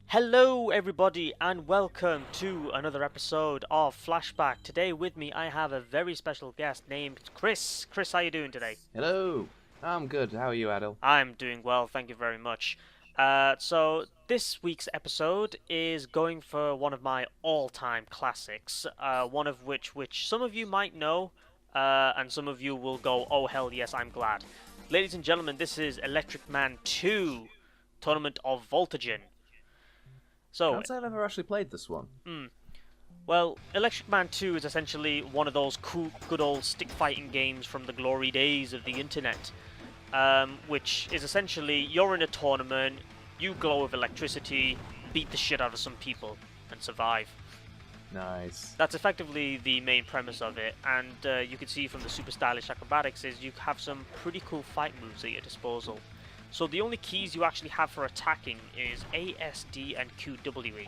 Hello, everybody, and welcome to another episode of Flashback. Today, with me, I have a very special guest named Chris. Chris, how you doing today? Hello. I'm good. How are you, Adil? I'm doing well, thank you very much. So this week's episode is going for one of my all-time classics. One of which some of you might know, and some of you will go, "Oh hell yes, I'm glad." Ladies and gentlemen, this is Electric Man 2, Tournament of Voltagen. So, Can't say I've ever actually played this one. mm, Well, Electric Man 2 is essentially one of those cool, good old stick fighting games from the glory days of the internet, which is essentially you're in a tournament, you glow with electricity, beat the shit out of some people, and survive. Nice. That's effectively the main premise of it, and you can see from the super stylish acrobatics is you have some pretty cool fight moves at your disposal. So the only keys you actually have for attacking is ASD and QWE.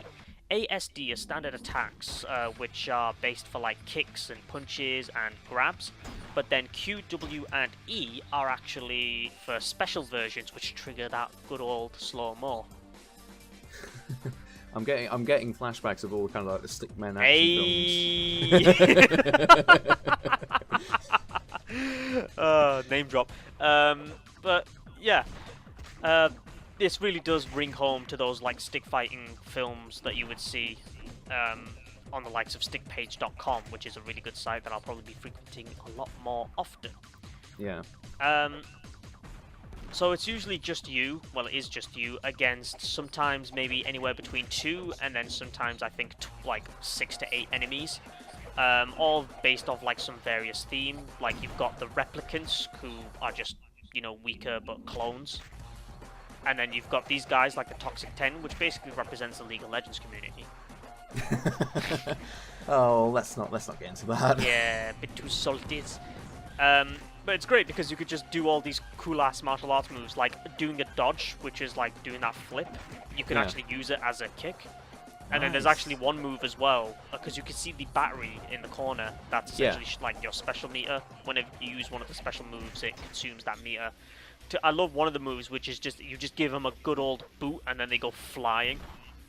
ASD are standard attacks, which are based for like kicks and punches and grabs, but then Q, W, and E are actually for special versions, which trigger that good old slow-mo. I'm getting flashbacks of all kind of like the stickman Hey! Name drop. But yeah, uh, this really does ring home to those like stick fighting films that you would see on the likes of stickpage.com, which is a really good site that I'll probably be frequenting a lot more often. films. Yeah. Um, so it's usually just you, well it is just you, against sometimes maybe anywhere between 2 and then sometimes I think like 6 to 8 enemies. All based off like some various theme. Like you've got the replicants who are just, weaker but clones. And then you've got these guys like the Toxic 10, which basically represents the League of Legends community. Oh, let's not get into that. Yeah, a bit too salty. But it's great because you could just do all these cool-ass martial arts moves, like doing a dodge, which is like doing that flip. You can Yeah. actually use it as a kick. And then there's Nice. actually one move as well, because you can see the battery in the corner. That's essentially like your special meter. Whenever you use one of the special moves, it consumes that meter. I love one of the moves, which is just you just give them a good old boot, and then they go flying.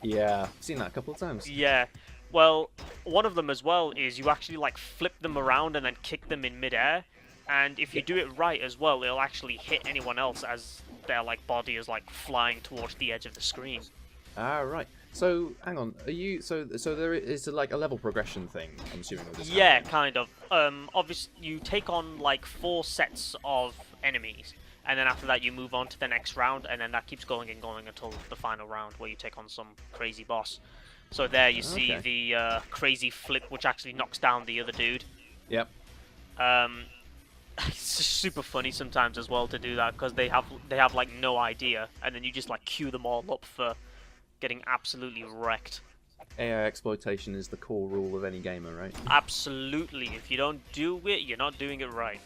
Yeah. I've seen that a couple of times. Yeah. Well, one of them as well is you actually like flip them around and then kick them in midair. And if you Yeah. do it right as well, it'll actually hit anyone else as their like body is like flying towards the edge of the screen. Ah, right. So, hang on. Are you so there is like a level progression thing? I'm assuming with this. Yeah, kind of. Obviously, you take on like 4 sets of enemies, and then after that you move on to the next round, and then that keeps going and going until the final round where you take on some crazy boss. So there you see Okay. the crazy flip, which actually knocks down the other dude. Yep. Um, it's just super funny sometimes as well to do that because they have like no idea, and then you just like queue them all up for getting absolutely wrecked. AI exploitation is the core rule of any gamer, right? Absolutely, if you don't do it, you're not doing it right.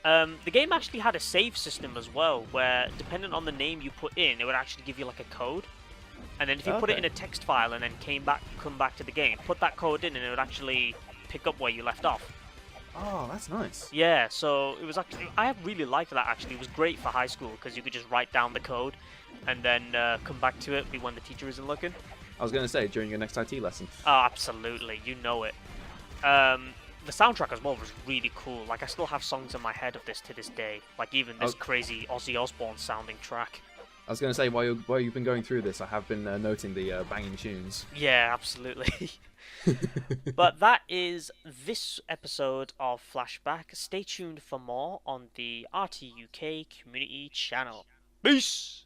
The game actually had a save system as well, where depending on the name you put in, it would actually give you like a code. And then if you put it in Okay. a text file and then come back to the game, put that code in, and it would actually pick up where you left off. Oh, that's nice. Yeah, so it was actually I really liked that actually. It was great for high school because you could just write down the code and then come back to it when the teacher isn't looking. I was going to say during your next IT lesson. Oh, absolutely, you know it. The soundtrack as well was really cool. Like I still have songs in my head of this to this day. Like even this Oh. crazy Ozzy Osbourne sounding track. I was going to say while you've been going through this, I have been noting the banging tunes. Yeah, absolutely. But that is this episode of Flashback. Stay tuned for more on the RTUK community channel. Peace!